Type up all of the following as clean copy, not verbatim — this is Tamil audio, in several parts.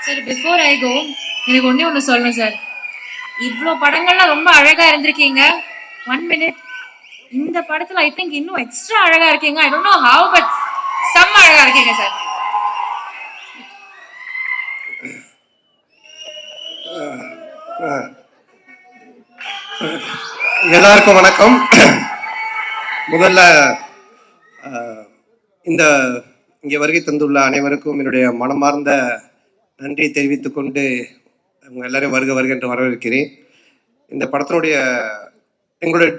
சரி, பிஃபோர் ஐ கோ, எனக்கு ஒண்ணு சொல்லணும் சார். இவ்வளோ படங்கள்லாம் ரொம்ப அழகா இருந்திருக்கீங்க. 1 மினிட். இந்த படத்துல ஐ திங்க் இன்னும் எக்ஸ்ட்ரா அழகா இருக்கீங்க. I don't know how, but செம்ம அழகா இருக்கீங்க சார். எல்லாருக்கும் வணக்கம். முதல்ல இந்த இங்கே வருகை தந்துள்ள அனைவருக்கும் என்னுடைய மனமார்ந்த நன்றி தெரிவித்துக் கொண்டு அவங்க எல்லாரும் வருக என்று வரவேற்கிறேன். இந்த படத்தினுடைய எங்களுடைய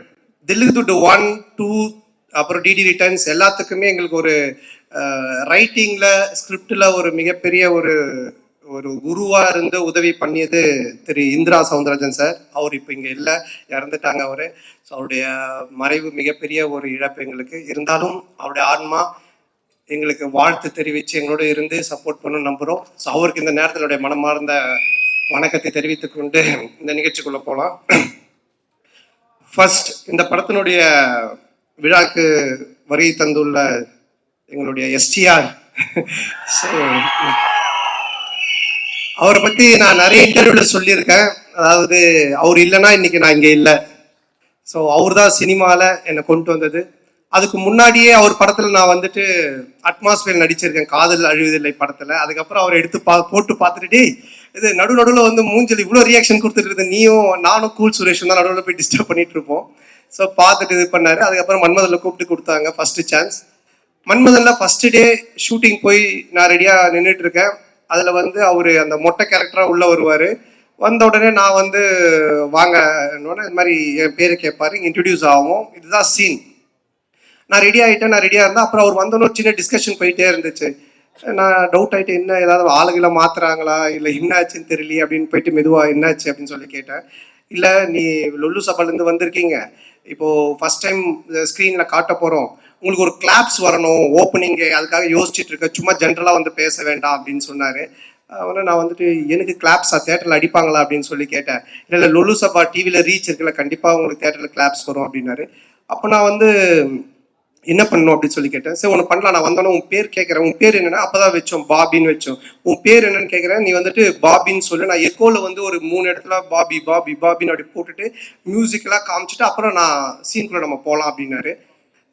தில்லுக்கு துட்டு 1, 2 அப்புறம் டிடி ரிட்டர்ன்ஸ் எல்லாத்துக்குமே எங்களுக்கு ஒரு ரைட்டிங்கில் ஸ்கிரிப்டில் ஒரு மிகப்பெரிய ஒரு குருவாக இருந்து உதவி பண்ணியது திரு இந்திரா சவுந்தரராஜன் சார். அவர் இப்போ இங்கே இல்லை, இறந்துட்டாங்க அவர். ஸோ அவருடைய மறைவு மிகப்பெரிய ஒரு இழப்பு எங்களுக்கு. இருந்தாலும் அவருடைய ஆன்மா எங்களுக்கு வாழ்த்து தெரிவித்து எங்களோட இருந்து சப்போர்ட் பண்ணணும்னு நம்புகிறோம். ஸோ அவருக்கு இந்த நேரத்தினுடைய மனமார்ந்த வணக்கத்தை தெரிவித்து கொண்டு இந்த நிகழ்ச்சிக்குள்ளே போகலாம். ஃபர்ஸ்ட், இந்த படத்தினுடைய விழாக்கு வருகை தந்துள்ள எங்களுடைய எஸ்டிஆர், அவரை பற்றி நான் நிறைய இன்டர்வியூவில் சொல்லியிருக்கேன். அதாவது அவர் இல்லைன்னா இன்னைக்கு நான் இங்கே இல்லை. ஸோ அவர் தான் சினிமாவில் என்னை கொண்டு வந்தது. அதுக்கு முன்னாடியே அவர் படத்தில் நான் வந்துட்டு அட்மாஸ்பியர் நடிச்சிருக்கேன், காதல் அழிவதில்லை படத்தில். அதுக்கப்புறம் அவர் எடுத்து போட்டு பார்த்துட்டு, இது நடுவில் வந்து மூஞ்சல் இவ்வளோ ரியாக்ஷன் கொடுத்துட்டு இருக்குது, நீயும் நானும் கூல் சுரேஷும் தான் நடுவில் போய் டிஸ்டர்ப் பண்ணிட்டு இருப்போம். ஸோ பார்த்துட்டு இது பண்ணாரு. அதுக்கப்புறம் மன்மதனில் கூப்பிட்டு கொடுத்தாங்க ஃபர்ஸ்ட் சான்ஸ். மன்மதனில் ஃபர்ஸ்ட் டே ஷூட்டிங் போய் நான் ரெடியாக நின்றுட்டு இருக்கேன். அதில் வந்து அவர் அந்த மொட்டை கேரக்டராக உள்ளே வருவார். வந்த உடனே நான் வந்து வாங்க இது மாதிரி என் பேரை கேட்பாரு, இங்கே இன்ட்ரடியூஸ் ஆகும், இதுதான் சீன். நான் ரெடி ஆகிட்டேன், நான் ரெடியாக இருந்தேன். அப்புறம் அவர் வந்தோன்னு ஒரு சின்ன டிஸ்கஷன் போயிட்டே இருந்துச்சு. நான் டவுட் ஆகிட்டு, என்ன ஏதாவது ஆளுகளை மாற்றுறாங்களா இல்லை என்னாச்சுன்னு தெரியல அப்படின்னு போயிட்டு மெதுவாக என்னாச்சு அப்படின்னு சொல்லி கேட்டேன். இல்லை, நீ லொல்லு சபாலேருந்து வந்திருக்கீங்க, இப்போது ஃபஸ்ட் டைம் ஸ்க்ரீனில் காட்ட போகிறோம், உங்களுக்கு ஒரு கிளாப்ஸ் வரணும் ஓப்பனிங்கு, அதுக்காக யோசிச்சுட்டு இருக்க, சும்மா ஜென்ரலாக வந்து பேச வேண்டாம் அப்படின்னு சொன்னார். அவனை நான் வந்துட்டு எனக்கு கிளாப்ஸா தேட்டரில் அடிப்பாங்களா அப்படின்னு சொல்லி கேட்டேன். இல்லை லொல்லு சபா டிவியில் ரீச் இருக்குல்ல, கண்டிப்பாக உங்களுக்கு தேட்டரில் கிளாப்ஸ் வரும் அப்படின்னாரு. அப்போ நான் வந்து என்ன பண்ணணும் அப்படின்னு சொல்லி கேட்டேன். சரி, ஒன்று பண்ணலாம், நான் வந்தோன்னே உன் பேர் கேட்குறேன், உன் பேர் என்னன்னா, அப்போதான் வச்சோம் பாபின்னு வச்சோம். உன் பேர் என்னன்னு கேட்குறேன், நீ வந்துட்டு பாபின்னு சொல்லு. நான் எக்கோவில் வந்து ஒரு 3 இடத்துல பாபி பாபி பாபின்னு அப்படி போட்டுட்டு மியூசிக்கெல்லாம் காமிச்சிட்டு அப்புறம் நான் சீனுக்குள்ளே நம்ம போகலாம் அப்படின்னாரு.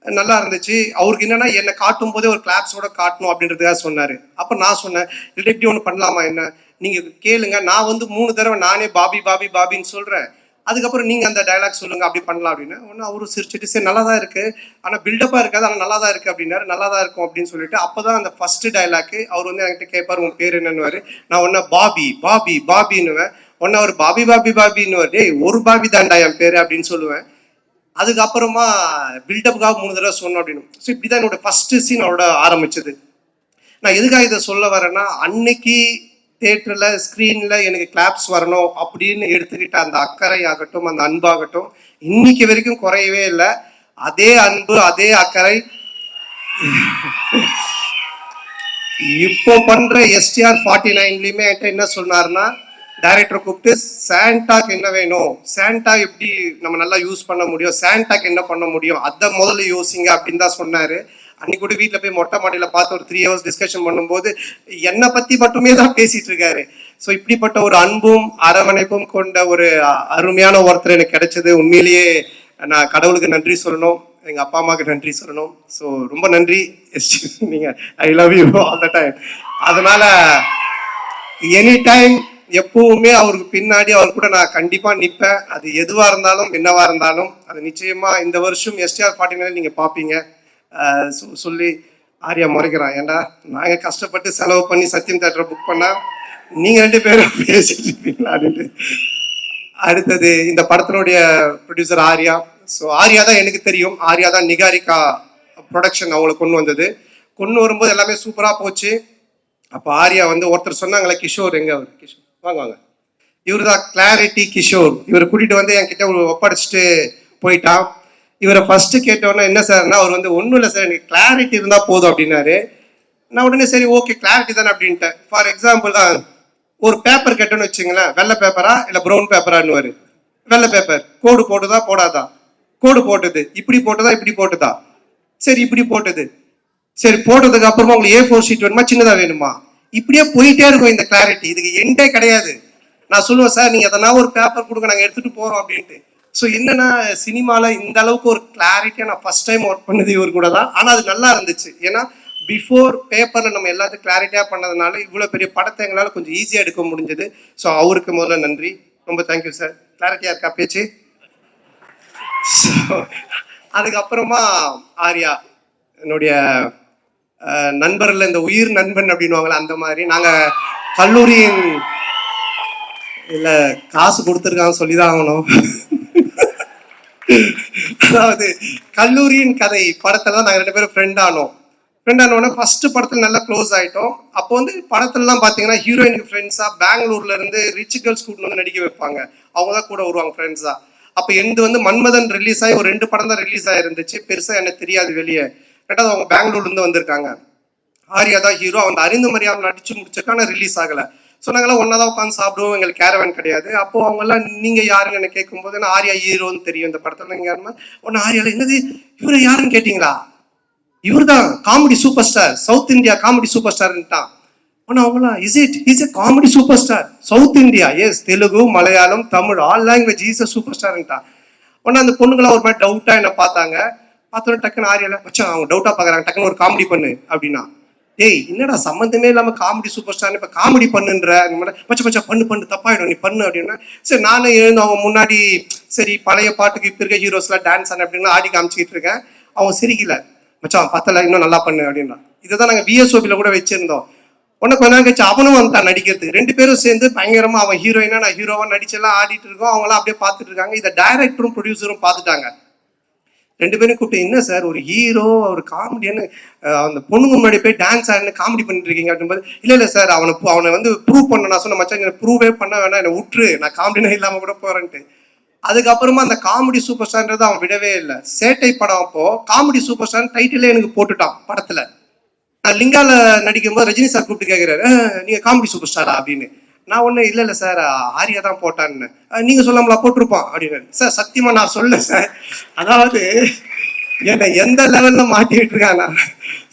நல்லா இருந்துச்சு. அவருக்கு என்னன்னா என்னை காட்டும் போதே ஒரு கிளாப்ஸோட காட்டணும் அப்படின்றதுக்காக சொன்னார். அப்போ நான் சொன்னேன், இல்லை இப்படி ஒன்று பண்ணலாமா, என்ன நீங்கள் கேளுங்க, நான் வந்து 3 தடவை நானே பாபி பாபி பாபின்னு சொல்கிறேன், அதுக்கப்புறம் நீங்கள் அந்த டைலாக் சொல்லுங்கள், அப்படி பண்ணலாம் அப்படின்னு. ஒன்று அவரும் சிரிச்சுட்டு, சரி நல்லா தான் இருக்குது, ஆனால் பில்டப்பாக இருக்காது, ஆனால் நல்லா தான் இருக்குது அப்படின்னாரு. நல்லா தான் இருக்கும் அப்படின்னு சொல்லிட்டு அப்போ தான் அந்த ஃபஸ்ட்டு டைலாக்கு அவர் வந்து என்கிட்ட கேட்பார், உன் பேர் என்னன்னுவார். நான் ஒன்று பாபி பாபி பாபின்னுவேன். ஒன்று அவர் பாபி பாபி பாபின்னுவார். டேய், ஒரு பாபி தாண்டா என் பேர் அப்படின்னு சொல்லுவேன். அதுக்கப்புறமா பில்டப்புக்காக 3 தடவை சொன்னோம் அப்படின்னு. ஸோ இப்படி தான் என்னோட ஃபஸ்ட்டு சீன் அவரோட ஆரம்பிச்சது. நான் எதுக்காக இதை சொல்ல வரேன்னா, அன்னைக்கு தேட்டரில் ஸ்க்ரீனில் எனக்கு கிளாப்ஸ் வரணும் அப்படின்னு எடுத்துக்கிட்ட அந்த அக்கறை ஆகட்டும், அந்த அன்பாகட்டும், இன்னைக்கு வரைக்கும் குறையவே இல்லை. அதே அன்பு, அதே அக்கறை இப்போ பண்ற STR 49லையுமே என்கிட்ட என்ன சொன்னார்னா, டைரக்டரை கூப்பிட்டு சாண்டாக்கு என்ன வேணும், சாண்டா எப்படி நம்ம நல்லா யூஸ் பண்ண முடியும், சாண்டாக்கு என்ன பண்ண முடியும், அதை முதல்ல யோசிங்க அப்படின்னு தான் சொன்னார். அன்னைக்கு கூட வீட்டில் போய் மொட்டை மாடியில் பார்த்து ஒரு 3 hours டிஸ்கஷன் பண்ணும்போது என்னை பற்றி மட்டுமே தான் பேசிட்டு இருக்காரு. ஸோ இப்படிப்பட்ட ஒரு அன்பும் அரவணைப்பும் கொண்ட ஒரு அருமையான ஒருத்தர் எனக்கு கிடைச்சது. உண்மையிலேயே நான் கடவுளுக்கு நன்றி சொல்லணும், எங்கள் அப்பா அம்மாவுக்கு நன்றி சொல்லணும். ஸோ ரொம்ப நன்றி. நீங்கள் I love you all the time. அதனால எனி டைம் எப்பவுமே அவருக்கு பின்னாடி அவர் கூட நான் கண்டிப்பாக நிற்பேன். அது எதுவாக இருந்தாலும் என்னவா இருந்தாலும் அது நிச்சயமாக இந்த வருஷம் STR 49 நீங்கள் பார்ப்பீங்க சொல்லி ஆரியா முறைக்கிறான். ஏன்டா நாங்கள் கஷ்டப்பட்டு செலவு பண்ணி சத்யம் தேட்டரை புக் பண்ணால் நீங்கள் 2 பேரும் பேசிட்டு இருப்பீங்களா அப்படின்ட்டு. அடுத்தது இந்த படத்தினுடைய ப்ரொடியூசர் ஆரியா. ஸோ ஆரியா தான் எனக்கு தெரியும், ஆரியா தான் நிகாரிகா ப்ரொடக்ஷன் அவங்களை கொண்டு வந்தது. கொண்டு வரும்போது எல்லாமே சூப்பராக போச்சு. அப்போ ஆரியா வந்து ஒருத்தர் சொன்னாங்களே, கிஷோர், எங்கே அவர், கிஷோர் வாங்க வாங்க, இவர் தான் கிளாரிட்டி கிஷோர். இவரை கூட்டிகிட்டு வந்து என்கிட்ட ஒப்படைச்சிட்டு போயிட்டான். இவரை ஃபர்ஸ்ட் கேட்டோன்னா என்ன சார்னா, அவர் வந்து ஒன்றும் இல்லை சார், எனக்கு கிளாரிட்டி இருந்தால் போதும் அப்படின்னாரு. நான் உடனே சரி ஓகே கிளாரிட்டி தானே அப்படின்ட்டேன். ஃபார் எக்ஸாம்பிள் ஒரு பேப்பர் கேட்டோன்னு வச்சுங்களேன், வெள்ளை பேப்பரா இல்லை ப்ரௌன் பேப்பரான்னுவார். வெள்ளை பேப்பர், கோடு போட்டுதா போடாதா, கோடு போட்டது, இப்படி போட்டதா இப்படி போட்டுதா, சரி இப்படி போட்டது, சரி போட்டதுக்கு அப்புறமா உங்களுக்கு A4 ஷீட் வேணுமா சின்னதாக வேணுமா, இப்படியே போயிட்டே இருக்கும் இந்த கிளாரிட்டி. இதுக்கு எண்டே கிடையாது. நான் சொல்லுவேன் சார் நீங்க எதனா ஒரு பேப்பர் கொடுங்க நாங்க எடுத்துட்டு போறோம் அப்படின்ட்டு. ஸோ என்னன்னா சினிமால இந்த அளவுக்கு ஒரு கிளாரிட்டியா நான் ஃபர்ஸ்ட் டைம் ஒர்க் பண்ணது இவர் கூட தான். ஆனா அது நல்லா இருந்துச்சு. ஏன்னா பிஃபோர் பேப்பர்ல நம்ம எல்லாத்தையும் கிளாரிட்டியா பண்ணதுனால இவ்வளவு பெரிய படத்தை எங்களால கொஞ்சம் ஈஸியா எடுக்க முடிஞ்சது. ஸோ அவருக்கு முதல்ல நன்றி. ரொம்ப தேங்க்யூ சார். கிளாரிட்டியா இருக்கா பேச்சு? அதுக்கப்புறமா ஆர்யா என்னுடைய நண்பர்ல இந்த உயிர் நண்பன் அப்படின்னுவாங்களே அந்த மாதிரி. நாங்க கல்லூரியின் இல்ல காசு கொடுத்துருக்காங்க சொல்லிதான் ஆகணும். அதாவது கல்லூரியின் கதை படத்துல தான் நாங்க 2 பேரும் ஃப்ரெண்ட் ஆனோம். ஃபர்ஸ்ட் படத்துல நல்லா க்ளோஸ் ஆயிட்டோம். அப்போ வந்து படத்துலலாம் பாத்தீங்கன்னா ஹீரோயினுக்கு ஃப்ரெண்ட்ஸா பெங்களூர்ல இருந்து ரிச் கேர்ள்ஸ் கூட்டு வந்து நடிக்க வைப்பாங்க. அவங்க தான் கூட வருவாங்க ஃப்ரெண்ட்ஸா. அப்ப எந்த வந்து மன்மதன் ரிலீஸ் ஆகி ஒரு 2 படம் தான் ரிலீஸ் ஆயிருந்துச்சு. பெருசா எனக்கு தெரியாது வெளியே. ரெண்டாவது அவங்க பெங்களூர்ல இருந்து வந்திருக்காங்க. ஆர்யா தான் ஹீரோ. அவன் அறிந்து மரியாதை நடிச்சு முடிச்சிருக்கான ரிலீஸ் ஆகல. ஸோ நாங்களாம் ஒன்னாதான் உட்காந்து சாப்பிடுவோம். எங்களுக்கு கேரவன் கிடையாது. அப்போ அவங்க எல்லாம் நீங்க யாருன்னு என்ன கேட்கும்போது நான் ஆர்யா ஹீரோன்னு தெரியும் இந்த படத்துல. நீங்க யாருன்னா ஒன்னு ஆர்யால என்னது இவரை யாருன்னு கேட்டீங்களா? இவர் தான் comedy super star, south India comedy super ஸ்டார்ன்ட்டான். ஆனா அவங்களாம் is a comedy super star south India, yes Telugu Malayalam Tamil all language is a super ஸ்டார்ன்ட்டான். உடனே அந்த பொண்ணுங்களாம் ஒரு மாதிரி டவுட்டா என்ன பார்த்தாங்க. பார்த்தோன்னே டக்குன்னு ஆர்யால மச்சான் அவங்க டவுட்டா பாக்குறாங்க, டக்குன்னு ஒரு காமெடி பண்ணு அப்படின்னா. ஏய் என்னடா சம்மந்தமே இல்லாம காமெடி சூப்பர் ஸ்டார் இப்ப காமெடி பண்ணுன்ற மச்ச பண்ணு தப்பாயிடும் நீ பண்ணு அப்படின்னா. சரி நானும் எழுந்து அவங்க முன்னாடி சரி பழைய பாட்டுக்கு இப்ப இருக்க ஹீரோஸ்லாம் டான்ஸ் ஆன அப்படின்னு ஆடி காமிச்சிக்கிட்டு இருக்கேன். அவங்க சிரிக்கல. மச்சான் பத்தல இன்னும் நல்லா பண்ணு அப்படின்னா. இதுதான் நாங்க விஎஸ்ஓபில கூட வச்சிருந்தோம். உடனே கொஞ்ச நேரம் கழிச்சு அவனும் வந்துட்டான் நடிக்கிறதுக்கு. 2 பேரும் சேர்ந்து பயங்கரமா அவன் ஹீரோயினா நான் ஹீரோவா நடிச்செல்லாம் ஆடிட்டு இருக்கோம். அவங்களாம் அப்படியே பார்த்துட்டு இருக்காங்க. இதை டைரக்டரும் ப்ரொடியூசரும் பார்த்துட்டாங்க. 2 பேரும் கூப்பிட்டு என்ன சார் ஒரு ஹீரோ ஒரு காமெடின்னு அந்த பொண்ணுங்க முன்னாடி போய் டான்ஸ் ஆடுன்னு காமெடி பண்ணிட்டு இருக்கீங்க அப்படின்போது இல்ல சார் அவனை வந்து ப்ரூவ் பண்ண நான் சொன்ன மச்சான் ப்ரூவே பண்ண வேணாம் என்னை விட்டுரு நான் காமெடினா இல்லாம கூட போறேன்ட்டு. அதுக்கப்புறமா அந்த காமெடி சூப்பர் ஸ்டார்ன்றது அவன் விடவே இல்லை. சேட்டை படம் அப்போ காமெடி சூப்பர் ஸ்டார் டைட்டிலே எனக்கு போட்டுட்டான் படத்துல. நான் லிங்கால நடிக்கும் போது ரஜினி சார் கூப்பிட்டு கேட்கிறாரு நீங்க காமெடி சூப்பர் ஸ்டாரா அப்படின்னு. நான் ஒண்ணு இல்ல சார் ஆர்யா தான் போட்டான்னு. நீங்க சொல்லாமலா போட்டிருப்பான் அப்படின்னு. சார் சத்தியமா நான் சொல்ல சார். அதாவது என்ன எந்த லெவல்ல மாட்டிட்டு இருக்காங்க.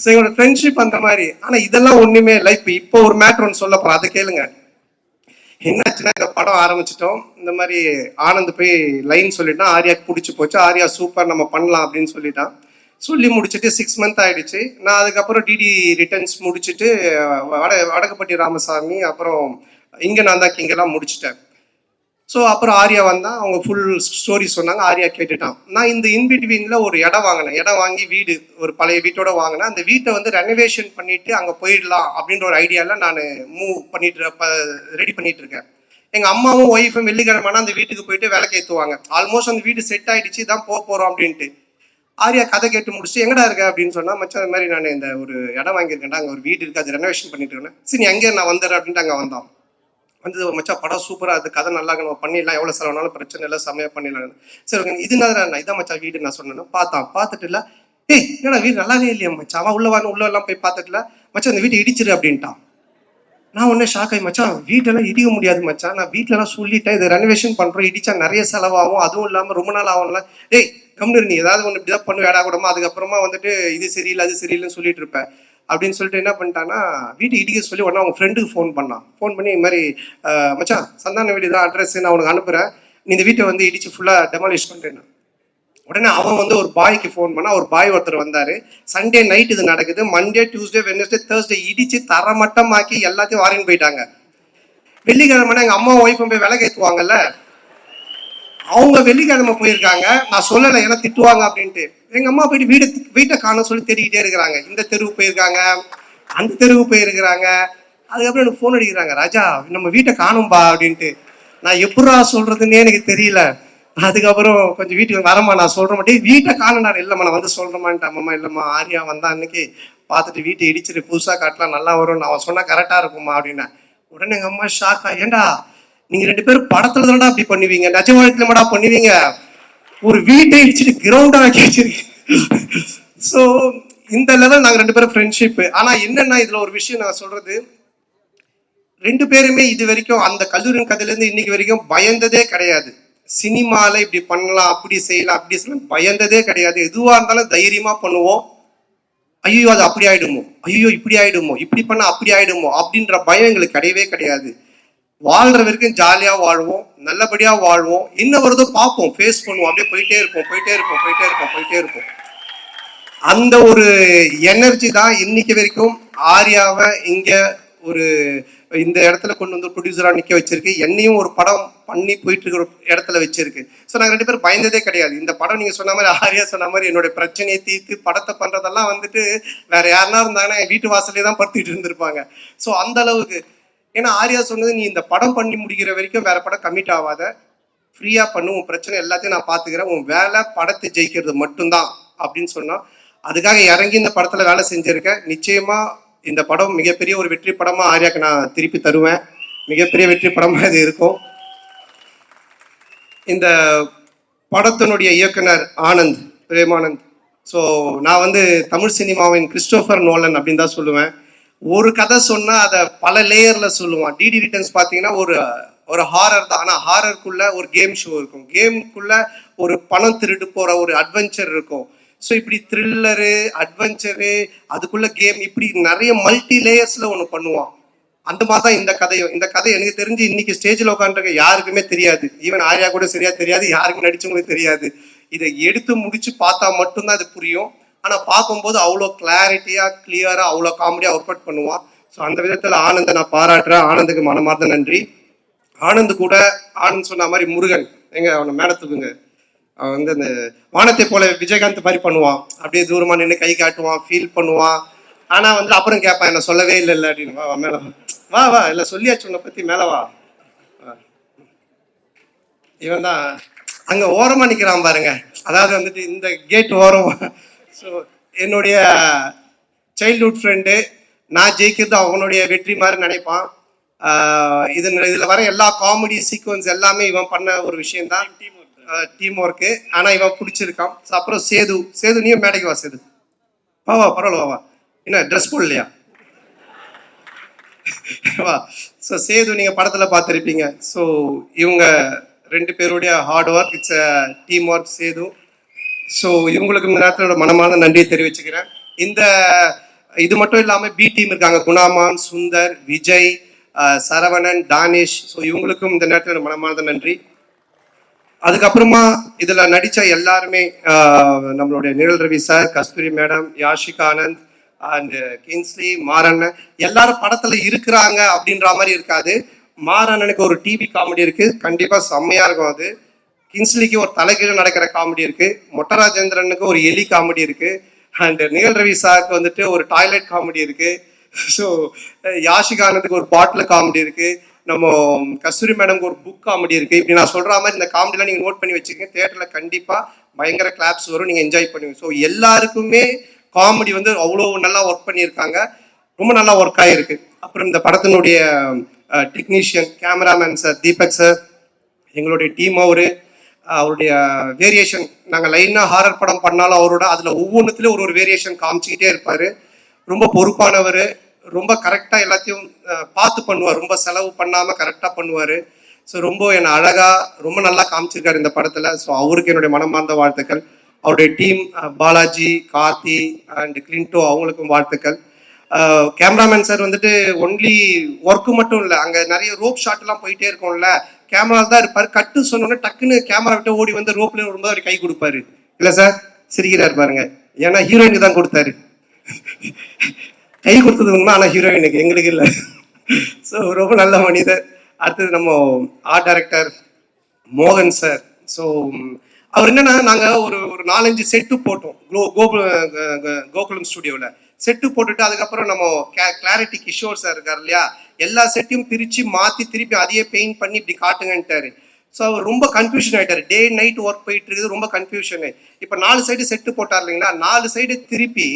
சார் என்னோட ஃப்ரெண்ட்ஷிப் அந்த மாதிரி. ஆனா இதெல்லாம் ஒண்ணுமே இல்லை. இப்போ ஒரு மேட்ரு ஒன்று சொல்ல போறோம், அதை கேளுங்க. என்னாச்சுன்னா இந்த படம் ஆரம்பிச்சிட்டோம். இந்த மாதிரி ஆனந்த் போய் லைன் சொல்லிட்டான். ஆர்யாக்கு பிடிச்சி போச்சு. ஆர்யா சூப்பர் நம்ம பண்ணலாம் அப்படின்னு சொல்லிட்டான். சொல்லி முடிச்சுட்டு 6 மந்த் ஆயிடுச்சு. நான் அதுக்கப்புறம் டிடி ரிட்டர்ன்ஸ் முடிச்சுட்டு வடக்குப்பட்டி ராமசாமி அப்புறம் இங்க நான் தான் இங்கெல்லாம் முடிச்சுட்டேன். ஸோ அப்புறம் ஆர்யா வந்தா அவங்க ஃபுல் ஸ்டோரி சொன்னாங்க. ஆர்யா கேட்டுட்டான். நான் இந்த இன்பிட்வீன்ல ஒரு இடம் வாங்கினேன். இடம் வாங்கி வீடு ஒரு பழைய வீட்டோட வாங்கினேன். அந்த வீட்டை வந்து ரெனோவேஷன் பண்ணிட்டு அங்கே போயிடலாம் அப்படின்ற ஒரு ஐடியால நான் மூவ் பண்ணிட்டு ரெடி பண்ணிட்டு இருக்கேன். எங்க அம்மாவும் ஒய்ஃபும் வெள்ளிக்கிழமைனா அந்த வீட்டுக்கு போயிட்டு வேலைக்கு ஏற்றுவாங்க. ஆல்மோஸ்ட் அந்த வீடு செட் ஆயிடுச்சு தான் போறோம் அப்படின்ட்டு. ஆர்யா கதை கேட்டு முடிச்சுட்டு எங்கடா இருக்க அப்படின்னு சொன்னா மச்சான் அந்த மாதிரி நான் இந்த ஒரு இடம் வாங்கியிருக்கேன்டா அங்கே ஒரு வீடு இருக்கு அது ரெனோவேஷன் பண்ணிட்டு இருக்கேன். சரி அங்கே நான் வந்துடுறேன் அப்படின்ட்டு அங்கே வந்தான். வந்து மச்சா படம் சூப்பரா அது கதை நல்லா நம்ம பண்ணிடலாம் எவ்வளவு செலவுனாலும் பிரச்சனை இல்லை செம்மையா பண்ணிடலாம். சரி ஓகே இது நான் இதான் மச்சா வீடு நான் சொன்னேன். பார்த்துட்டு இல்ல ஏய் என்னடா வீடு நல்லாவே இல்லையா மச்சா அவன் உள்ள எல்லாம் போய் பார்த்துட்டுல மச்சா அந்த வீட்டை இடிச்சிரு அப்படின்ட்டான். நான் ஒன்னே ஷாக் ஆகி மச்சான் வீட்டெல்லாம் இடிக்க முடியாது மச்சான் நான் வீட்டுல எல்லாம் சொல்லிட்டேன் இது ரெனோவேஷன் பண்றோம் இடிச்சா நிறைய செலவாகும் அதுவும் இல்லாம ரொம்ப நாள் ஆகும்ல. ஏய் கம்னு நீ ஏதாவது ஒன்று இப்படிதான் பண்ணு வேடா கூடமா அதுக்கப்புறமா வந்துட்டு இது சரியில்லை அது சரியில்லைன்னு சொல்லிட்டு இருப்பேன் அப்படின்னு சொல்லிட்டு என்ன பண்ணிட்டான்னா வீட்டு இடிக்க சொல்லி உடனே அவங்க ஃப்ரெண்டுக்கு ஃபோன் பண்ணி இது மாதிரி மச்சான் சந்தான வீடு தான் அட்ரஸ் நான் உனக்கு அனுப்புறேன் நீ இந்த வீட்டை வந்து இடிச்சு ஃபுல்லா டெமாலிஷ் பண்ணிட்டேன். உடனே அவன் வந்து ஒரு பாய்க்கு ஃபோன் பண்ணா ஒரு பாய் ஒருத்தர் வந்தாரு. சண்டே நைட் இது நடக்குது. மண்டே டியூஸ்டே வெட்னஸ்டே தேர்ஸ்டே இடிச்சு தரமட்டமாக்கி எல்லாத்தையும் வாரின்னு போயிட்டாங்க. வெள்ளிக்கிழமை எங்க அம்மா ஒய்ஃபும் போய் விலைக்கு ஏற்றுவாங்கல்ல அவங்க வெள்ளிக்கிழமை போயிருக்காங்க. நான் சொல்லலை ஏன்னா திட்டுவாங்க அப்படின்ட்டு. எங்க அம்மா போயிட்டு வீட்டை காணும் சொல்லி தேடிக்கிட்டே இருக்கிறாங்க. இந்த தெருவு போயிருக்காங்க அந்த தெருவு போயிருக்கிறாங்க. அதுக்கப்புறம் எனக்கு ஃபோன் அடிக்கிறாங்க ராஜா நம்ம வீட்டை காணும்பா அப்படின்ட்டு. நான் எப்படா சொல்றதுன்னே எனக்கு தெரியல. அதுக்கப்புறம் கொஞ்சம் வீட்டுக்கு வரமா நான் சொல்ற மாட்டேன் வீட்டை காணுண்டா இல்லம்மா நான் வந்து சொல்றேமான்ட்டு. அம்மா இல்லம்மா ஆர்யா வந்தா அன்னைக்கு பார்த்துட்டு வீட்டை இடிச்சிட்டு புதுசா காட்டலாம் நல்லா வரும் அவன் சொன்னா கரெக்டா இருக்குமா அப்படின்னா. உடனே எங்க அம்மா ஷாக்கா ஏண்டா நீங்க 2 பேரும் படத்துல தானடா அப்படி பண்ணுவீங்க நிஜ வாழ்க்கையில மாடா பண்ணுவீங்க ஒரு வீட்டை இடிச்சிட்டு கிரவுண்டா ஆக்கி வச்சிருக்கீங்க. ஸோ இந்த லெவல் நாங்க 2 பேரும் ஃப்ரெண்ட்ஷிப். ஆனா என்னன்னா இதுல ஒரு விஷயம் நான் சொல்றது 2 பேருமே இது வரைக்கும் அந்த கல்லூரியின் கதையில இருந்து இன்னைக்கு வரைக்கும் பயந்ததே கிடையாது. சினிமால இப்படி பண்ணலாம் அப்படி செய்யலாம் அப்படி செய்யலாம் பயந்ததே கிடையாது. எதுவா இருந்தாலும் தைரியமா பண்ணுவோம். ஐயோ அது அப்படி ஆயிடுமோ, ஐயோ இப்படி ஆயிடுமோ, இப்படி பண்ணா அப்படி ஆயிடுமோ அப்படின்ற பயம் எங்களுக்கு கிடையவே கிடையாது. வாழ்ற வரைக்கும் ஜாலியா வாழ்வோம், நல்லபடியா வாழ்வோம், என்ன வருதோ பார்ப்போம், ஃபேஸ் பண்ணுவோம், அப்படியே போயிட்டே இருப்போம், போயிட்டே இருப்போம், போயிட்டே இருப்போம், போயிட்டே இருப்போம். அந்த ஒரு எனர்ஜி தான் இன்னைக்கு வரைக்கும் ஆர்யாவை இங்க ஒரு இந்த இடத்துல கொண்டு வந்து ப்ரொடியூசரா நிக்க வச்சிருக்கு. என்னையும் ஒரு படம் பண்ணி போயிட்டு இருக்கிற இடத்துல வச்சிருக்கு. ஸோ நாங்கள் 2 பேரும் பயந்ததே கிடையாது. இந்த படம் நீங்க சொன்ன மாதிரி, ஆர்யா சொன்ன மாதிரி, என்னுடைய பிரச்சனையை தீர்த்து படத்தை பண்றதெல்லாம் வந்துட்டு வேற யாருன்னா இருந்தாங்கன்னா என் வீட்டு வாசலே தான் படுத்திட்டு இருந்திருப்பாங்க. ஸோ அந்த அளவுக்கு, ஏன்னா ஆர்யா சொன்னது, நீ இந்த படம் பண்ணி முடிக்கிற வரைக்கும் வேற படம் கமிட் ஆகாத, ஃப்ரீயா பண்ணு, உன் பிரச்சனை எல்லாத்தையும் நான் பாத்துக்கிறேன், உன் வேலை படத்தை ஜெயிக்கிறது மட்டும்தான் அப்படின்னு சொன்னா, அதுக்காக இறங்கி இந்த படத்துல வேலை செஞ்சிருக்கேன். நிச்சயமா இந்த படம் மிகப்பெரிய ஒரு வெற்றி படமா ஆர்யாக்கு நான் திருப்பி தருவேன். மிகப்பெரிய வெற்றி படமா இது இருக்கும். இந்த படத்தினுடைய இயக்குனர் ஆனந்த், பிரேமானந்த். ஸோ நான் வந்து தமிழ் சினிமாவின் கிறிஸ்டோபர் நோலன் அப்படின்னு தான் சொல்லுவேன். ஒரு கதை சொன்னா அதை பல லேயர்ல சொல்லுவான். டிடி ரிட்டர்ன்ஸ் பார்த்தீங்கன்னா ஒரு ஹாரர் தான், ஆனால் ஹாரருக்குள்ள ஒரு கேம் ஷோ இருக்கும், கேமுக்குள்ள ஒரு பணம் திருட்டு போற ஒரு அட்வென்ச்சர் இருக்கும். ஸோ இப்படி த்ரில்லரு, அட்வென்ச்சரு, அதுக்குள்ள கேம், இப்படி நிறைய மல்டி லேயர்ஸ்ல ஒன்று பண்ணுவான். அந்த மாதிரி தான் இந்த கதையும். இந்த கதை எனக்கு தெரிஞ்சு இன்னைக்கு ஸ்டேஜில் உட்காந்துருக்க யாருக்குமே தெரியாது. ஈவன் ஆர்யா கூட சரியா தெரியாது, யாருக்கும் நடிச்சவங்களுக்கு தெரியாது. இதை எடுத்து முடிச்சு பார்த்தா மட்டும்தான் இது புரியும். ஆனால் பார்க்கும்போது அவ்வளோ கிளாரிட்டியா, கிளியரா, அவ்வளோ காமெடியா ஒர்க் அவுட் பண்ணுவான். ஸோ அந்த விதத்தில் ஆனந்தை நான் பாராட்டுறேன். ஆனந்துக்கு மனமார்ந்த நன்றி. ஆனந்த் கூட, ஆனந்த் சொன்ன மாதிரி முருகன், எங்க அவனை மேல தூக்குங்க. அவன் வந்து அந்த வானத்தை போல விஜயகாந்த் மாதிரி பண்ணுவான். அப்படியே தூரமா நின்று கை காட்டுவான், ஃபீல் பண்ணுவான். ஆனா வந்து அப்புறம் கேட்பான், என்ன சொல்லவே இல்லை அப்படின்னு. வா மேல வா, வா இல்லை சொல்லியாச்சு உன்னை பத்தி, மேல வா. இவன் தான் அங்க ஓரமா நிக்கிறான் பாருங்க. அதாவது வந்துட்டு இந்த கேட் ஓரம். ஸோ என்னுடைய சைல்ட்ஹுட் ஃப்ரெண்டு, நான் ஜெயிக்கிறது அவனுடைய வெற்றி மாதிரி நினைப்பான். இதுல வர எல்லா காமெடி சீக்வன்ஸ் எல்லாமே இவன் பண்ண ஒரு விஷயம் தான், டீம் ஒர்க்கு. ஆனா இவன் பிடிச்சிருக்கான். அப்புறம் சேது நீயும் மேடைக்கு வா. சேது வா, வா, பரவாயில்ல, வா. என்ன ட்ரெஸ் போடலையா? வா. ஸோ சேது நீங்க படத்துல பார்த்துருப்பீங்க. ஸோ இவங்க 2 பேருடைய hard work, it's team work Sethu. So இவங்களுக்கு இந்த நேரத்தோட மனமான நன்றியை தெரிவிச்சுக்கிறேன். இந்த இது மட்டும் இல்லாமல் பி டீம் இருக்காங்க, குணாமான், சுந்தர், விஜய், சரவணன், தானிஷ். ஸோ இவங்களுக்கும் இந்த நேரத்தில் மனமார்ந்த நன்றி. அதுக்கப்புறமா இதுல நடிச்ச எல்லாருமே, நம்மளுடைய Nizhal Ravi sir, Kasthuri madam, Yashika Anand and Kingsley, Marannan, எல்லாரும் படத்துல இருக்கிறாங்க அப்படின்ற மாதிரி இருக்காது. மாரண்ணனுக்கு ஒரு டிவி காமெடி இருக்கு, கண்டிப்பா செம்மையா இருக்கும் அது. கின்ஸ்லிக்கு ஒரு தலைகீழ நடக்கிற காமெடி இருக்கு. மொட்டராஜேந்திரனுக்கு ஒரு எலி காமெடி இருக்கு. அண்ட் நிழல் ரவி சாருக்கு வந்துட்டு ஒரு டாய்லெட் காமெடி இருக்கு. ஸோ யாஷிகா ஆனந்துக்கு ஒரு பாட்டில் காமெடி இருக்கு. நம்ம கஸ்தூரி மேடம்க்கு ஒரு புக் காமெடி இருக்கு. இப்படி நான் சொல்ற மாதிரி இந்த காமெடிலாம் நீங்க நோட் பண்ணி வச்சுக்கோங்க. தியேட்டர்ல கண்டிப்பா பயங்கர கிளாப்ஸ் வரும், நீங்க என்ஜாய் பண்ணுவீங்க. ஸோ எல்லாருக்குமே காமெடி வந்து அவ்வளோ நல்லா ஒர்க் பண்ணியிருக்காங்க, ரொம்ப நல்லா ஒர்க் ஆகிருக்கு. அப்புறம் இந்த படத்தினுடைய technician, cameraman sir Deepak sir, எங்களுடைய டீம், அவருடைய வேரியேஷன், நாங்கள் லைனாக ஹாரர் படம் பண்ணாலும் அவரோட அதில் ஒவ்வொன்றுத்துலேயும் ஒரு வேரியேஷன் காமிச்சிக்கிட்டே இருப்பார். ரொம்ப பொறுப்பானவர், ரொம்ப கரெக்டாக எல்லாத்தையும் பார்த்து பண்ணுவார், ரொம்ப செலவு பண்ணாமல் கரெக்டாக பண்ணுவார். ஸோ ரொம்ப என்னை அழகாக ரொம்ப நல்லா காமிச்சிருக்காரு இந்த படத்தில். ஸோ அவருக்கு என்னுடைய மனமார்ந்த வாழ்த்துக்கள். அவருடைய டீம் பாலாஜி, கார்த்தி அண்ட் கிளின்டோ, அவங்களுக்கும் வாழ்த்துக்கள். கேமராமேன் சார் வந்துட்டு ஒன்லி ஒர்க்கு மட்டும் இல்லை, அங்கே நிறைய ரோப் ஷாட்லாம் போயிட்டே இருக்கும்ல, கேமரா தான் இருப்பார். கட்டு சொன்னோன்னே டக்குன்னு கேமரா விட்டு ஓடி வந்து ரோப்ல வரும்போது அவர் கை கொடுப்பாரு. இல்லை சார் சிரிக்கிறார் பாருங்க, ஏன்னா ஹீரோயினுக்கு தான் கொடுத்தாரு. கை கொடுத்தது உண்மை, ஆனால் ஹீரோயினுக்கு, எங்களுக்கு இல்லை. ஸோ ரொம்ப நல்ல மனிதர். அடுத்தது நம்ம ஆர்ட் டைரக்டர் மோகன் சார். ஸோ அவர் என்னன்னா, நாங்கள் ஒரு 4-5 செட்டு போட்டோம் கோகுலம் ஸ்டுடியோவில். செட்டு போட்டுட்டு அதுக்கப்புறம் நம்ம கிளாரிட்டி கிஷோர் சார் இருக்கார் இல்லையா, எல்லா செட்டையும் பிரித்து மாற்றி திருப்பி அதையே பெயிண்ட் பண்ணி இப்படி காட்டுங்கன்ட்டாரு. ஸோ அவர் ரொம்ப கன்ஃபியூஷன் ஆகிட்டார். டே நைட் ஒர்க் போயிட்டு இருக்குது, ரொம்ப கன்ஃபியூஷனு. இப்போ 4 சைடு செட்டு போட்டார் இல்லைங்களா, 4 சைடு திருப்பி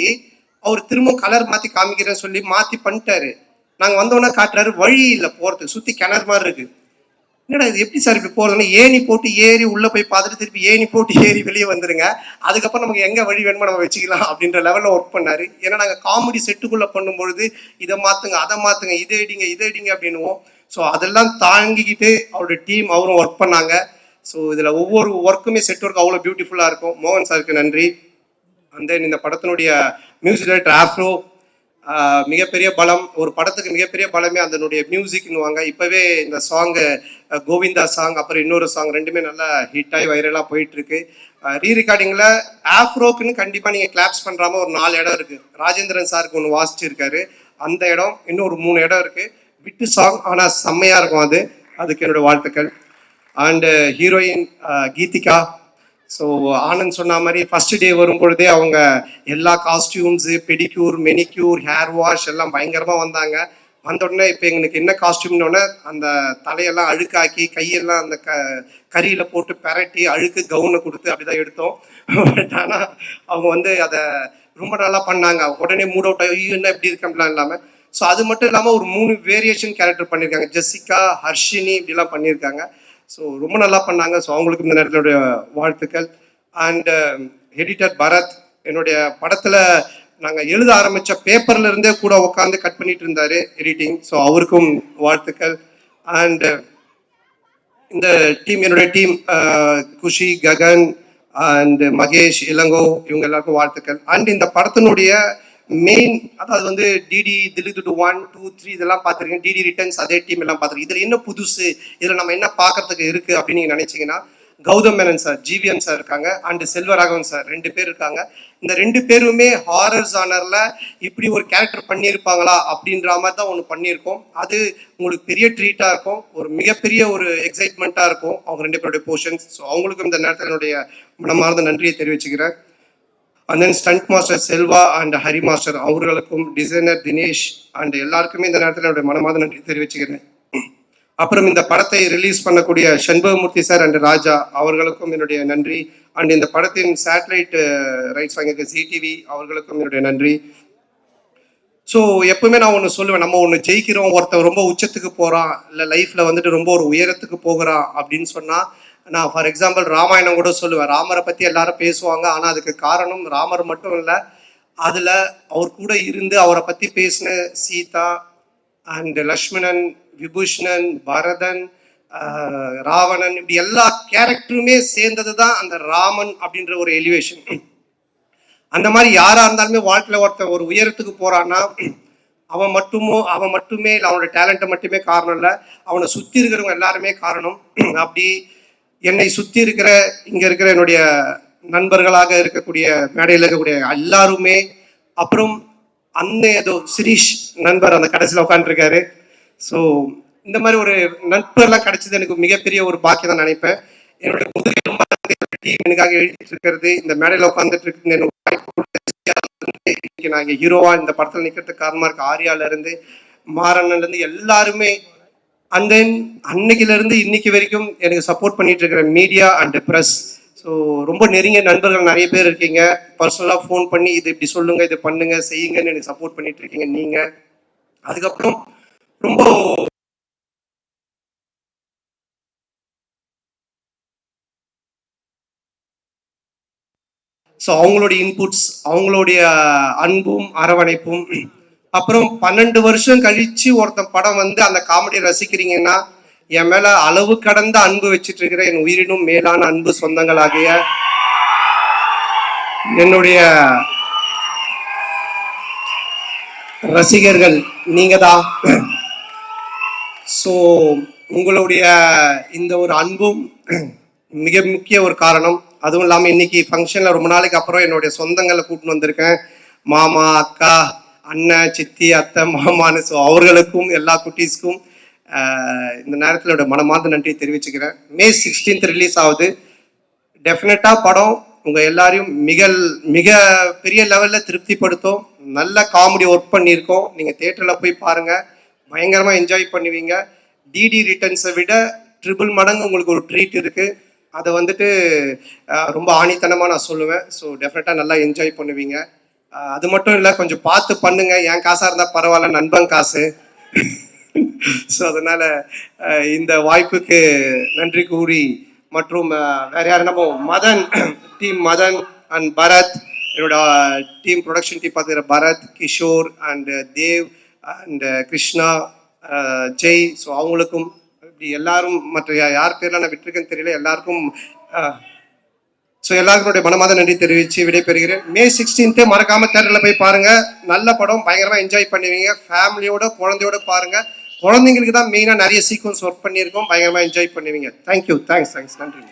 அவர் திரும்ப கலர் மாற்றி காமிக்கிறேன்னு சொல்லி மாற்றி பண்ணிட்டாரு. நாங்கள் வந்தோன்னா காட்டுறாரு, வழி இல்லை போகிறதுக்கு, சுற்றி கிணறு மாதிரி இருக்கு. என்னடா இது எப்படி சார் இப்படி போகிறதுன்னா, ஏணி போட்டு ஏறி உள்ளே போய் பார்த்துட்டு திருப்பி ஏணி போட்டு ஏறி வெளியே வந்துருங்க, அதுக்கப்புறம் நமக்கு எங்கே வழி வேணுமோ நம்ம வச்சுக்கலாம் அப்படின்ற லெவலில் ஒர்க் பண்ணார். ஏன்னா நாங்கள் காமெடி செட்டுக்குள்ளே பண்ணும்பொழுது இதை மாற்றுங்க, அதை மாற்றுங்க, இதை இடிங்க அப்படின்னுவோம். ஸோ அதெல்லாம் தாங்கிக்கிட்டு அவருடைய டீம் அவரும் ஒர்க் பண்ணாங்க. ஸோ இதில் ஒவ்வொரு ஒர்க்குமே செட் ஒர்க் அவ்வளோ பியூட்டிஃபுல்லாக இருக்கும். மோகன் சாருக்கு நன்றி. அண்ட் தென் இந்த படத்தினுடைய மியூசிக் டைரக்டர் ஆஃப்ரோ. மிகப்பெரிய பலம், ஒரு படத்துக்கு மிகப்பெரிய பலமே அதனுடைய மியூசிக்னுவாங்க. இப்போவே இந்த சாங்கு கோவிந்தா சாங், அப்புறம் இன்னொரு சாங் ரெண்டுமே நல்லா ஹிட் ஆகி வைரலாக போயிட்டுருக்கு. ரீ ரெக்கார்டிங்கில் ஆஃப்ரோக்குன்னு கண்டிப்பாக நீங்கள் கிளாப்ஸ் பண்ணுறாம ஒரு 4 இடம் இருக்குது. ராஜேந்திரன் சாருக்கு ஒன்று வாசிச்சிருக்காரு, அந்த இடம், இன்னும் ஒரு 3 இடம் இருக்குது. விட்டு சாங் ஆனால் செம்மையாக இருக்கும் அது. அதுக்கு என்னோட வாழ்த்துக்கள். And heroine Geethika. So Anand சொன்ன மாதிரி ஃபர்ஸ்ட் டே வரும் பொழுதே அவங்க எல்லா costumes, pedicure, manicure, hair wash எல்லாம் பயங்கரமாக வந்தாங்க. வந்த உடனே இப்போ எங்களுக்கு என்ன காஸ்டியூம்னோடனே அந்த தலையெல்லாம் அழுக்காக்கி கையெல்லாம் அந்த கறியில் போட்டு பெரட்டி அழுக்கு கவுனை கொடுத்து அப்படிதான் எடுத்தோம். பட் ஆனால் அவங்க வந்து அதை ரொம்ப நல்லா பண்ணாங்க. உடனே மூட் அவுட் ஆகி என்ன எப்படி இருக்கம்லாம் இல்லாமல். ஸோ அது மட்டும் இல்லாமல் ஒரு 3 வேரியேஷன் கேரக்டர் பண்ணியிருக்காங்க. ஜெசிகா, ஹர்ஷினி இப்படிலாம் பண்ணியிருக்காங்க. ஸோ ரொம்ப நல்லா பண்ணாங்க. ஸோ அவங்களுக்கு இந்த நேரத்தினுடைய வாழ்த்துக்கள். அண்ட் எடிட்டர் பரத், என்னுடைய படத்தில் நாங்கள் எழுத ஆரம்பித்த பேப்பர்ல இருந்தே கூட உட்காந்து கட் பண்ணிட்டு இருந்தாரு எடிட்டிங். ஸோ அவருக்கும் வாழ்த்துக்கள். அண்ட் இந்த டீம், என்னுடைய டீம், குஷி, ககன் அண்ட் மகேஷ், இளங்கோ, இவங்க எல்லாருக்கும் வாழ்த்துக்கள். அண்ட் இந்த படத்தினுடைய மெயின், அதாவது வந்து டிடி தில்லுதுட்டு 1, 2, 3 இதெல்லாம் பார்த்துருக்கேன். டிடி ரிட்டர்ன்ஸ் அதே டீம் எல்லாம் பார்த்துருக்கேன். இதில் என்ன புதுசு, இதில் நம்ம என்ன பார்க்கறதுக்கு இருக்குது அப்படின்னு நீங்கள் நினச்சிங்கன்னா, Gautham Menon sir, GVM sir இருக்காங்க, அண்டு செல்வராகவன் சார் 2 பேர் இருக்காங்க. இந்த 2 பேருமே ஹாரர் ஜானரில் இப்படி ஒரு கேரக்டர் பண்ணியிருப்பாங்களா அப்படின்ற மாதிரி தான் ஒன்று பண்ணியிருக்கோம். அது உங்களுக்கு பெரிய ட்ரீட்டாக இருக்கும், ஒரு மிகப்பெரிய ஒரு எக்ஸைட்மெண்ட்டாக இருக்கும் அவங்க 2 பேருடைய போர்ஷன்ஸ். ஸோ அவங்களுக்கும் இந்த நேரத்தில் என்னுடைய மனமார்ந்த நன்றியை தெரிவிச்சுக்கிறேன். And then stunt master Selva and Hari master அவர்களுக்கும், டிசைனர் தினேஷ் அண்ட் எல்லாருக்குமே இந்த நேரத்தில் என்னுடைய மனமார்ந்த நன்றி தெரிவிச்சுக்கிறேன். அப்புறம் இந்த படத்தை ரிலீஸ் பண்ணக்கூடிய சண்பகமூர்த்தி சார் அண்ட் ராஜா அவர்களுக்கும் என்னுடைய நன்றி. அண்ட் இந்த படத்தின் சேட்டலைட் ரைட்ஸ் வாங்கியிருக்க ZTV அவர்களுக்கும் என்னுடைய நன்றி. ஸோ எப்பவுமே நான் ஒன்று சொல்லுவேன், நம்ம ஒன்று ஜெயிக்கிறோம், ஒருத்தர் ரொம்ப உச்சத்துக்கு போகிறான், இல்லை லைஃப்பில் வந்துட்டு ரொம்ப ஒரு உயரத்துக்கு போகிறான் அப்படின்னு சொன்னால், நான் ஃபார் எக்ஸாம்பிள் ராமாயணம் கூட சொல்லுவேன். ராமரை பற்றி எல்லாரும் பேசுவாங்க, ஆனால் அதுக்கு காரணம் ராமர் மட்டும் இல்லை, அதில் அவர் கூட இருந்து அவரை பற்றி பேசின சீதா அண்ட் லக்ஷ்மணன், விபூஷணன், பரதன், ராவணன், இப்படி எல்லா கேரக்டருமே சேர்ந்தது தான் அந்த ராமன் அப்படின்ற ஒரு எலிவேஷன். அந்த மாதிரி யாராக இருந்தாலுமே வாழ்க்கையில் ஒருத்தர் ஒரு உயரத்துக்கு போகிறான்னா அவன் மட்டுமே இல்லை, அவனோட டேலண்ட்டை மட்டுமே காரணம் இல்லை, அவனை சுற்றி இருக்கிறவங்க எல்லாருமே காரணம். அப்படி என்னை சுற்றி இருக்கிற, இங்கே இருக்கிற என்னுடைய நண்பர்களாக இருக்கக்கூடிய, மேடையில் இருக்கக்கூடிய எல்லாருமே, அப்புறம் ஏதோ சிரீஷ் நண்பர் அந்த கடைசியில் உட்காந்துருக்காரு. ஸோ இந்த மாதிரி ஒரு நண்பர்லாம் கிடைச்சது எனக்கு மிகப்பெரிய ஒரு பாக்கியம் தான் நினைப்பேன். என்னுடைய டீம் எனக்காக எழுதிட்டு இருக்கிறது, இந்த மேடையில் உட்காந்துட்டு இருக்கு, நான் இங்கே ஹீரோவா இந்த படத்தில் நிற்கிறதுக்கு காரணமாக இருக்கு. ஆரியாலேருந்து மாறன்லேருந்து எல்லாருமே. அண்ட் தென் அன்னைக்கிலேருந்து இன்னைக்கு வரைக்கும் எனக்கு சப்போர்ட் பண்ணிட்டு இருக்கிற மீடியா அண்ட் ப்ரெஸ். ஸோ ரொம்ப நெருங்கிய நண்பர்கள் நிறைய பேர் இருக்கீங்க. பர்சனலாக ஃபோன் பண்ணி இது இப்படி சொல்லுங்க, இது பண்ணுங்க, செய்யுங்கன்னு எனக்கு சப்போர்ட் பண்ணிட்டு இருக்கீங்க நீங்கள். அதுக்கப்புறம் ரொம்ப ஸோ அவங்களுடைய இன்புட்ஸ், அவங்களுடைய அன்பும் அரவணைப்பும். அப்புறம் 12 வருஷம் கழிச்சு ஒருத்தன் படம் வந்து அந்த காமெடியை ரசிக்கிறீங்கன்னா, என் மேல அளவு கடந்த அன்பு வச்சுட்டு இருக்கிற என் உயிரினும் மேலான அன்பு சொந்தங்களாகிய என்னுடைய ரசிகர்கள் நீங்க தான். ஸோ உங்களுடைய இந்த ஒரு அன்பும் மிக முக்கிய ஒரு காரணம். அதுவும் இல்லாமல் இன்னைக்கு ஃபங்க்ஷனில் ரொம்ப நாளைக்கு அப்புறம் என்னுடைய சொந்தங்களை கூட்டின்னு வந்திருக்கேன். மாமா, அக்கா, அண்ணன், சித்தி, அத்தை, மாமான்னு. ஸோ அவர்களுக்கும் எல்லா குட்டீஸ்க்கும் இந்த நேரத்தில் என்னோட மனமார்ந்த நன்றியை தெரிவிச்சுக்கிறேன். May 16th ரிலீஸ் ஆகுது. டெஃபினட்டாக படம் உங்கள் எல்லாரையும் மிக பெரிய லெவலில் திருப்திப்படுத்தும். நல்ல காமெடி ஒர்க் பண்ணியிருக்கோம். நீங்கள் தேட்டரில் போய் பாருங்கள், பயங்கரமாக என்ஜாய் பண்ணுவீங்க. டிடி ரிட்டர்ன்ஸை விட ட்ரிபிள் மடங்கு உங்களுக்கு ஒரு ட்ரீட் இருக்குது. அதை வந்துட்டு ரொம்ப ஆணித்தனமாக நான் சொல்லுவேன். ஸோ டெஃபினட்டாக நல்லா என்ஜாய் பண்ணுவீங்க. அது மட்டும் இல்லை, கொஞ்சம் பார்த்து பண்ணுங்க. என் காசாக இருந்தால் பரவாயில்ல, நண்பன் காசு. ஸோ அதனால் இந்த வாய்ப்புக்கு நன்றி கூறி, மற்றும் வேறு யார், நம்ம மதன் டீம், மதன் அண்ட் பரத், என்னோட டீம் ப்ரொடக்ஷன் டீம் பார்த்துக்கிற Bharath, Kishore and Dev and Krishna, Jai. So அவங்களுக்கும், இப்படி எல்லாரும், மற்ற யார் பேர்லாம் நான் விட்டுருக்கேன்னு தெரியல, எல்லாருக்கும் ஸோ எல்லாருக்குடைய மனமாத நன்றி தெரிவித்து விடைபெறுகிறேன். மே 16 மறக்காம தேட்டரில் போய் பாருங்க. நல்ல படம், பயங்கரமா என்ஜாய் பண்ணுவீங்க. ஃபேமிலியோட குழந்தையோட பாருங்க. குழந்தைங்களுக்கு தான் மெயினாக நிறைய சீக்வன்ஸ் ஒர்க் பண்ணியிருக்கோம். பயங்கரமா என்ஜாய் பண்ணுவீங்க. தேங்க்யூ, தேங்க்ஸ், நன்றி.